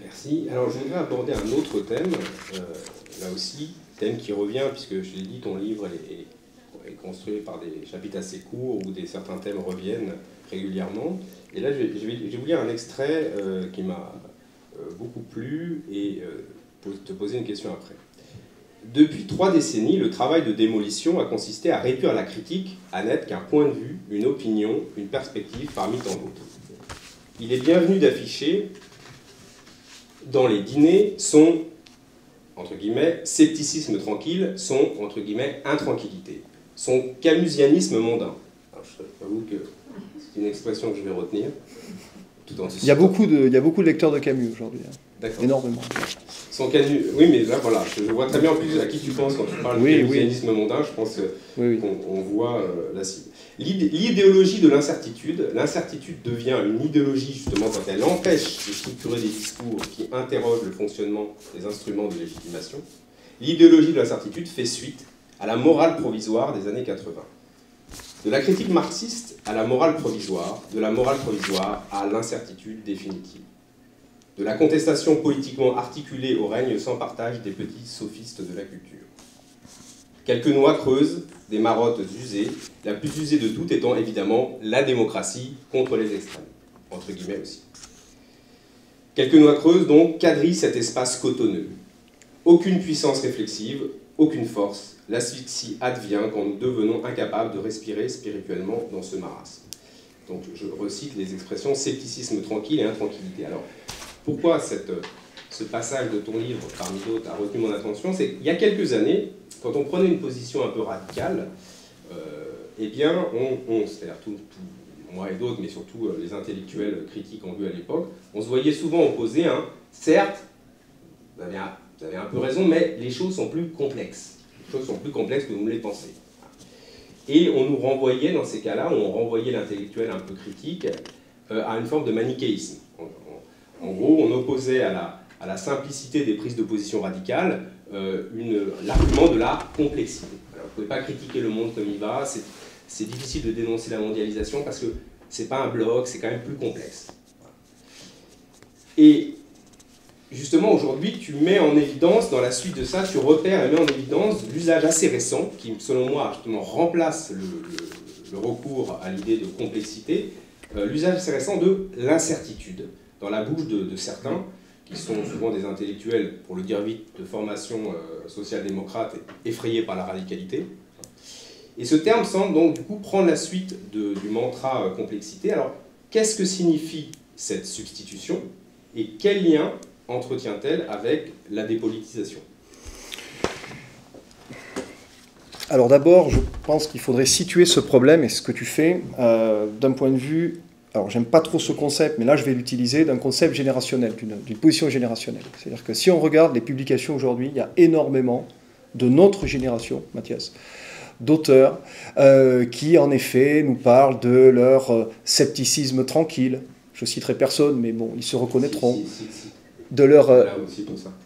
Merci. Alors, je voudrais aborder un autre thème, là aussi, thème qui revient, puisque je l'ai dit, ton livre est construit par des chapitres assez courts où certains thèmes reviennent régulièrement. Et là, je vais vous lire un extrait qui m'a beaucoup plu et te poser une question après. Depuis 3 décennies, le travail de démolition a consisté à réduire la critique à n'être qu'un point de vue, une opinion, une perspective parmi tant d'autres. Il est bienvenu d'afficher dans les dîners son, entre guillemets, scepticisme tranquille, son, entre guillemets, intranquillité, son camusianisme mondain. Alors, je t'avoue que c'est une expression que je vais retenir. Tout en il y a beaucoup de lecteurs de Camus aujourd'hui. D'accord. Énormément. Oui, mais là, voilà, je vois très bien en plus à qui tu penses quand tu parles du camusianisme mondain, je pense qu'on voit la cible. L'idéologie de l'incertitude, l'incertitude devient une idéologie justement quand elle empêche de structurer des discours qui interrogent le fonctionnement des instruments de légitimation. L'idéologie de l'incertitude fait suite à la morale provisoire des années 80. De la critique marxiste à la morale provisoire, de la morale provisoire à l'incertitude définitive. De la contestation politiquement articulée au règne sans partage des petits sophistes de la culture. Quelques noix creuses, des marottes usées, la plus usée de toutes étant évidemment la démocratie contre les extrêmes, entre guillemets aussi. Quelques noix creuses donc quadrillent cet espace cotonneux. Aucune puissance réflexive, aucune force, l'asphyxie advient quand nous devenons incapables de respirer spirituellement dans ce marasme. Donc je recite les expressions scepticisme tranquille et intranquillité. Alors, pourquoi ce passage de ton livre, parmi d'autres, a retenu mon attention? C'est qu'il y a quelques années, quand on prenait une position un peu radicale, eh bien, c'est-à-dire moi et d'autres, mais surtout les intellectuels critiques en vue à l'époque, on se voyait souvent opposer un « certes, vous avez un peu raison, mais les choses sont plus complexes. Les choses sont plus complexes que vous me les pensez. » Et on nous renvoyait, dans ces cas-là, on renvoyait l'intellectuel un peu critique à une forme de manichéisme. En gros, on opposait à la simplicité des prises de position radicales l'argument de la complexité. Alors, vous ne pouvez pas critiquer le monde comme il va, c'est difficile de dénoncer la mondialisation parce que ce n'est pas un bloc, c'est quand même plus complexe. Et justement, aujourd'hui, tu mets en évidence, dans la suite de ça, tu repères et mets en évidence l'usage assez récent, qui, selon moi, justement, remplace le recours à l'idée de complexité, l'usage assez récent de l'incertitude, dans la bouche de certains, qui sont souvent des intellectuels, pour le dire vite, de formation social-démocrate, effrayés par la radicalité. Et ce terme semble donc, du coup, prendre la suite du mantra complexité. Alors, qu'est-ce que signifie cette substitution et quel lien entretient-elle avec la dépolitisation? Alors d'abord, je pense qu'il faudrait situer ce problème et ce que tu fais d'un point de vue, alors j'aime pas trop ce concept, mais là je vais l'utiliser, d'un concept générationnel, d'une position générationnelle. C'est-à-dire que si on regarde les publications aujourd'hui, il y a énormément de notre génération, Mathias, d'auteurs qui en effet nous parlent de leur scepticisme tranquille. Je citerai personne, mais bon, ils se reconnaîtront. De leur,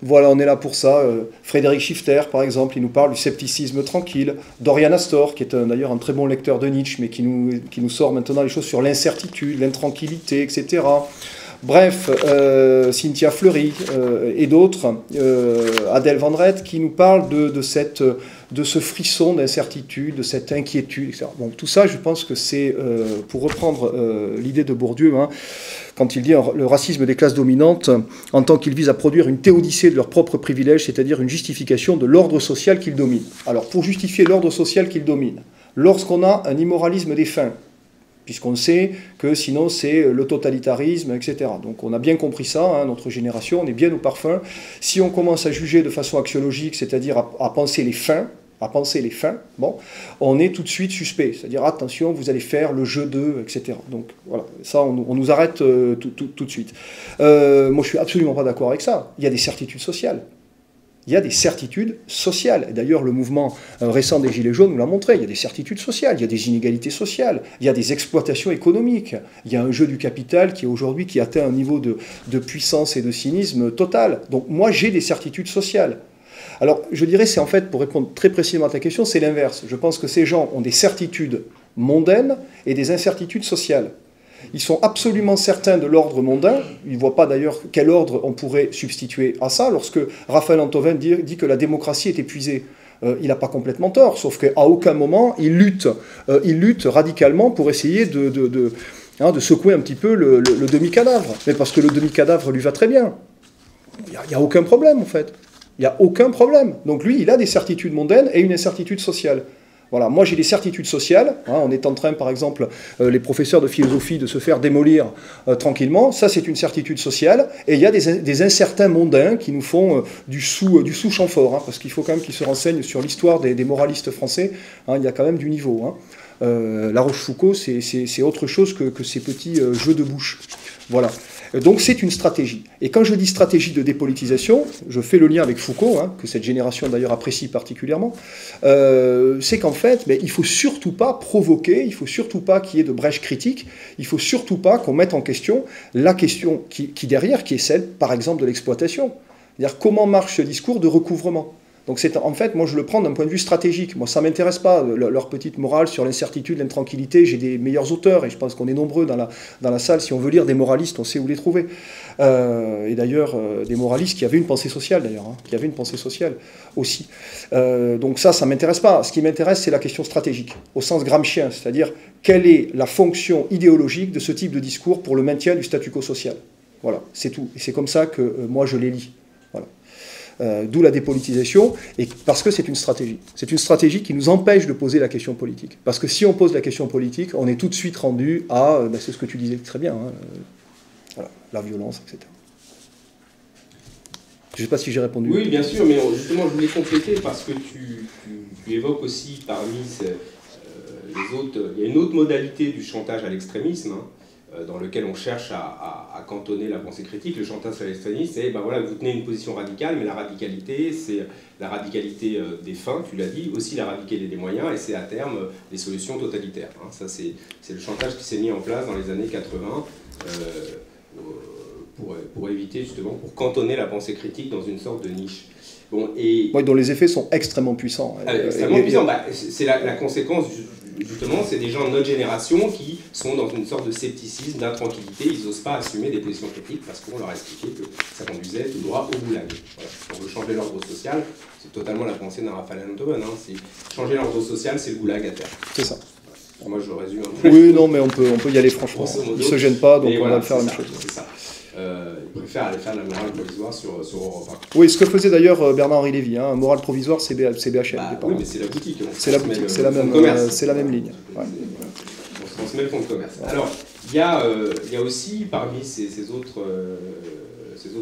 voilà, on est là pour ça. Frédéric Schifter, par exemple, il nous parle du scepticisme tranquille. Dorian Astor, qui est d'ailleurs un très bon lecteur de Nietzsche, mais qui nous sort maintenant les choses sur l'incertitude, l'intranquillité, etc. Bref, Cynthia Fleury et d'autres, Adèle Van Rett, qui nous parlent de ce frisson d'incertitude, de cette inquiétude, etc. Bon, tout ça, je pense que c'est, pour reprendre l'idée de Bourdieu, hein, quand il dit le racisme des classes dominantes, en tant qu'il vise à produire une théodicée de leurs propres privilèges, c'est-à-dire une justification de l'ordre social qu'ils dominent. Alors, pour justifier l'ordre social qu'ils dominent, lorsqu'on a un immoralisme des fins, puisqu'on sait que sinon c'est le totalitarisme, etc. Donc on a bien compris ça, hein, notre génération, on est bien au parfum. Si on commence à juger de façon axiologique, c'est-à-dire à penser les fins, bon, on est tout de suite suspect. C'est-à-dire, attention, vous allez faire le jeu de, etc. Donc, voilà, ça, on nous arrête tout de suite. Moi, je suis absolument pas d'accord avec ça. Il y a des certitudes sociales. Il y a des certitudes sociales. Et d'ailleurs, le mouvement récent des Gilets jaunes nous l'a montré. Il y a des certitudes sociales, il y a des inégalités sociales, il y a des exploitations économiques. Il y a un jeu du capital qui, aujourd'hui, qui atteint un niveau de puissance et de cynisme total. Donc, moi, j'ai des certitudes sociales. Alors, je dirais, c'est en fait, pour répondre très précisément à ta question, c'est l'inverse. Je pense que ces gens ont des certitudes mondaines et des incertitudes sociales. Ils sont absolument certains de l'ordre mondain. Ils ne voient pas d'ailleurs quel ordre on pourrait substituer à ça. Lorsque Raphaël Antoven dit que la démocratie est épuisée, il n'a pas complètement tort, sauf qu'à aucun moment il lutte radicalement pour essayer de secouer un petit peu le demi-cadavre. Mais parce que le demi-cadavre lui va très bien. Il n'y a aucun problème en fait. Il n'y a aucun problème. Donc lui, il a des certitudes mondaines et une incertitude sociale. Voilà, moi j'ai des certitudes sociales, on est en train par exemple, les professeurs de philosophie, de se faire démolir tranquillement, ça c'est une certitude sociale, et il y a des incertains mondains qui nous font du sous-champ fort, parce qu'il faut quand même qu'ils se renseignent sur l'histoire des moralistes français, il y a quand même du niveau. La Rochefoucauld, c'est autre chose que ces petits jeux de bouche. Voilà. Donc c'est une stratégie. Et quand je dis stratégie de dépolitisation, je fais le lien avec Foucault, que cette génération d'ailleurs apprécie particulièrement, c'est qu'en fait, il ne faut surtout pas provoquer, il ne faut surtout pas qu'il y ait de brèche critique, il ne faut surtout pas qu'on mette en question la question qui derrière, qui est celle, par exemple, de l'exploitation. C'est-à-dire comment marche ce discours de recouvrement. Donc en fait, moi je le prends d'un point de vue stratégique. Moi ça ne m'intéresse pas, leur petite morale sur l'incertitude, l'intranquillité. J'ai des meilleurs auteurs, et je pense qu'on est nombreux dans la salle. Si on veut lire des moralistes, on sait où les trouver. Et d'ailleurs, des moralistes qui avaient une pensée sociale, d'ailleurs, qui avaient une pensée sociale aussi. Donc ça ne m'intéresse pas. Ce qui m'intéresse, c'est la question stratégique, au sens gramscien, c'est-à-dire quelle est la fonction idéologique de ce type de discours pour le maintien du statu quo social. Voilà, c'est tout. Et c'est comme ça que moi je les lis. Voilà. D'où la dépolitisation, et parce que c'est une stratégie. C'est une stratégie qui nous empêche de poser la question politique. Parce que si on pose la question politique, on est tout de suite rendu à, c'est ce que tu disais très bien, voilà, la violence, etc. Je ne sais pas si j'ai répondu. Oui, bien sûr, mais justement, je voulais compléter parce que tu évoques aussi parmi les autres, il y a une autre modalité du chantage à l'extrémisme, dans lequel on cherche à cantonner la pensée critique. Le chantage à l'extrémisme, c'est voilà, vous tenez une position radicale, mais la radicalité, c'est la radicalité des fins, tu l'as dit, aussi la radicalité des moyens, et c'est à terme des solutions totalitaires. Ça, c'est le chantage qui s'est mis en place dans les années 80 pour éviter justement, pour cantonner la pensée critique dans une sorte de niche. Bon, et dont les effets sont extrêmement puissants. Extrêmement puissants. C'est la conséquence, justement, c'est des gens de notre génération qui sont dans une sorte de scepticisme, d'intranquillité. Ils n'osent pas assumer des positions critiques parce qu'on leur a expliqué que ça conduisait tout droit au goulag. Voilà. On veut changer l'ordre social, c'est totalement la pensée d'un Raphaël Antoven. Changer l'ordre social, c'est le goulag à terre. C'est ça. Moi, je résume un peu. Oui, non, mais on peut y aller franchement. Ils ne se gênent pas, donc on va faire la même chose. C'est ça. Il préfère aller faire de la morale provisoire sur Europe 1. Oui, ce que faisait d'ailleurs Bernard-Henri Lévy, morale provisoire, c'est BHL. Oui, mais c'est la boutique. C'est la boutique, c'est la même ligne. Ouais. On se transmet le fonds de commerce. Alors, il y a aussi, parmi ces autres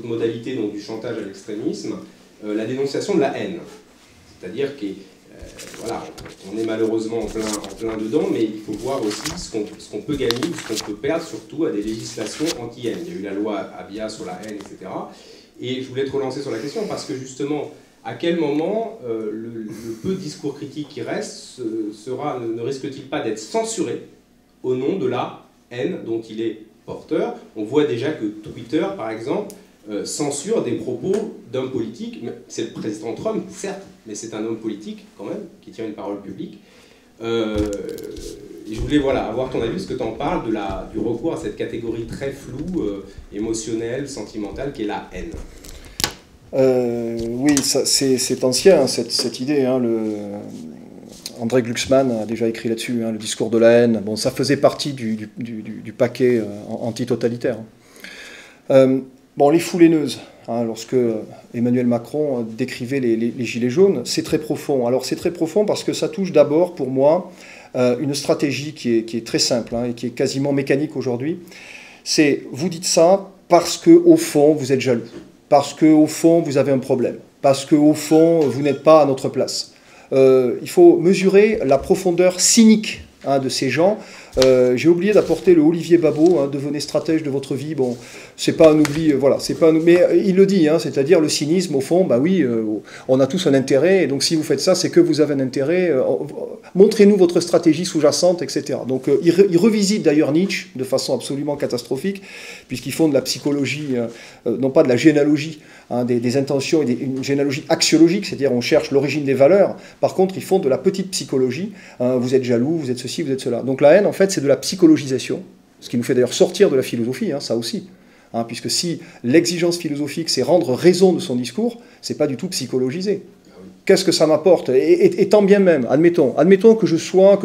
modalités donc, du chantage à l'extrémisme, la dénonciation de la haine. C'est-à-dire que voilà, on est malheureusement en plein dedans, mais il faut voir aussi ce qu'on peut gagner ou ce qu'on peut perdre, surtout à des législations anti-haine. Il y a eu la loi Avia sur la haine, etc. Et je voulais te relancer sur la question, parce que justement, à quel moment le peu de discours critique qui reste ne risque-t-il pas d'être censuré au nom de la haine dont il est porteur? On voit déjà que Twitter, par exemple, censure des propos d'un politique. C'est le président Trump, certes, mais c'est un homme politique, quand même, qui tient une parole publique. Et je voulais avoir ton avis, parce que tu en parles du recours à cette catégorie très floue, émotionnelle, sentimentale, qui est la haine. Oui, c'est ancien, cette idée. André Glucksmann a déjà écrit là-dessus, le discours de la haine. Bon, ça faisait partie du paquet antitotalitaire. Bon, les foules haineuses, lorsque Emmanuel Macron décrivait les gilets jaunes, c'est très profond. Alors c'est très profond parce que ça touche d'abord, pour moi, une stratégie qui est très simple et qui est quasiment mécanique aujourd'hui. C'est, vous dites ça parce qu'au fond, vous êtes jaloux, parce qu'au fond, vous avez un problème, parce qu'au fond, vous n'êtes pas à notre place. Il faut mesurer la profondeur cynique de ces gens. J'ai oublié d'apporter le Olivier Babot, devenez stratège de votre vie. Bon, c'est pas un oubli, voilà, c'est pas un, mais il le dit, c'est-à-dire le cynisme, au fond, oui, on a tous un intérêt, et donc si vous faites ça, c'est que vous avez un intérêt, montrez-nous votre stratégie sous-jacente, etc. Donc il revisite d'ailleurs Nietzsche de façon absolument catastrophique, puisqu'ils font de la psychologie, non pas de la généalogie, des intentions, et une généalogie axiologique, c'est-à-dire on cherche l'origine des valeurs. Par contre, ils font de la petite psychologie, vous êtes jaloux, vous êtes ceci, vous êtes cela. Donc la haine, en fait, c'est de la psychologisation. Ce qui nous fait d'ailleurs sortir de la philosophie, hein, ça aussi. Hein, puisque si l'exigence philosophique, c'est rendre raison de son discours, c'est pas du tout psychologiser. Qu'est-ce que ça m'apporte? Et tant bien même, admettons que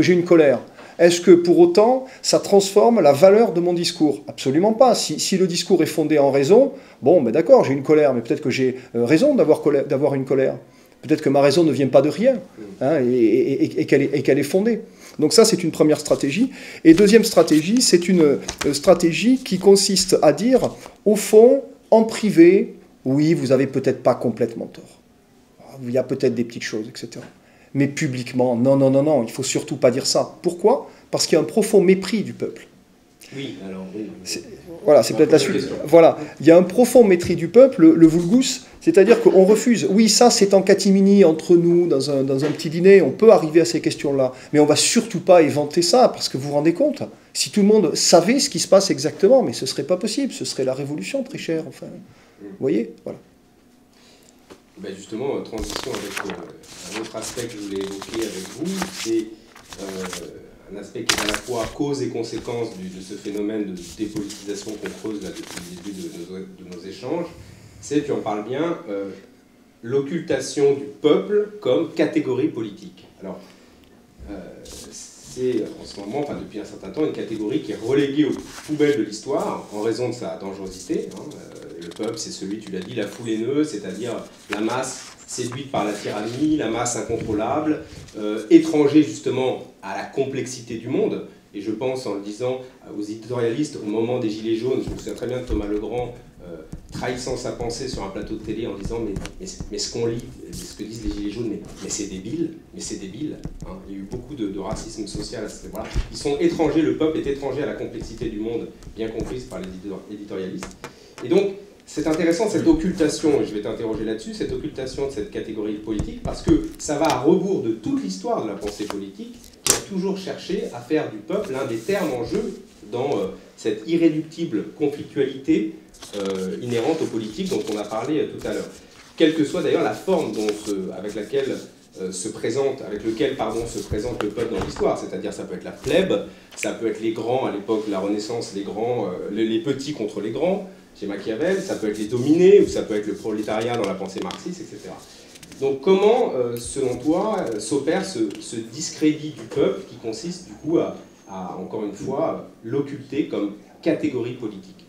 j'ai une colère. Est-ce que pour autant, ça transforme la valeur de mon discours? Absolument pas. Si le discours est fondé en raison, bon, ben d'accord, j'ai une colère, mais peut-être que j'ai raison d'avoir une colère. Peut-être que ma raison ne vient pas de rien, hein, et qu'elle est fondée. Donc ça, c'est une première stratégie. Et deuxième stratégie, c'est une stratégie qui consiste à dire, au fond, en privé, oui, vous n'avez peut-être pas complètement tort. Il y a peut-être des petites choses, etc. Mais publiquement, non, non, non, non, il ne faut surtout pas dire ça. Pourquoi? Parce qu'il y a un profond mépris du peuple. Oui, alors oui. Voilà, c'est peut-être la suite. Voilà, il y a un profond mépris du peuple, le vulgus, c'est-à-dire qu'on refuse. Oui, ça c'est en catimini entre nous, dans un petit dîner, on peut arriver à ces questions-là, mais on ne va surtout pas éventer ça, parce que vous vous rendez compte, si tout le monde savait ce qui se passe exactement, mais ce ne serait pas possible, ce serait la révolution, très chère, enfin. Vous voyez, voilà. Ben justement, transition avec un autre aspect que je voulais évoquer avec vous, c'est un aspect qui est à la fois cause et conséquence de ce phénomène de dépolitisation qu'on creuse là, depuis le début de nos échanges. C'est, tu en parles bien, l'occultation du peuple comme catégorie politique. Alors, c'est en ce moment, enfin depuis un certain temps, une catégorie qui est reléguée aux poubelles de l'histoire en raison de sa dangerosité. Hein. Le peuple, c'est celui, tu l'as dit, la foule haineuse, c'est-à-dire la masse séduite par la tyrannie, la masse incontrôlable, étranger justement à la complexité du monde. Et je pense, en le disant aux éditorialistes, au moment des Gilets jaunes, je me souviens très bien de Thomas Legrand, trahissant sa pensée sur un plateau de télé en disant mais ce qu'on lit, ce que disent les Gilets jaunes, mais c'est débile, hein. Il y a eu beaucoup de racisme social à ce moment-là. Ils sont étrangers, le peuple est étranger à la complexité du monde, bien comprise par les éditorialistes. Et donc, c'est intéressant cette occultation, et je vais t'interroger là-dessus, cette occultation de cette catégorie politique, parce que ça va à rebours de toute l'histoire de la pensée politique, qui a toujours cherché à faire du peuple l'un des termes en jeu dans cette irréductible conflictualité inhérente aux politiques dont on a parlé tout à l'heure. Quelle que soit d'ailleurs la forme avec lequel se présente le peuple dans l'histoire, c'est-à-dire ça peut être la plèbe, ça peut être les grands à l'époque de la Renaissance, les grands, les petits contre les grands, chez Machiavel, ça peut être les dominés, ou ça peut être le prolétariat dans la pensée marxiste, etc. Donc comment, selon toi, s'opère ce discrédit du peuple qui consiste du coup à encore une fois, l'occulter comme catégorie politique?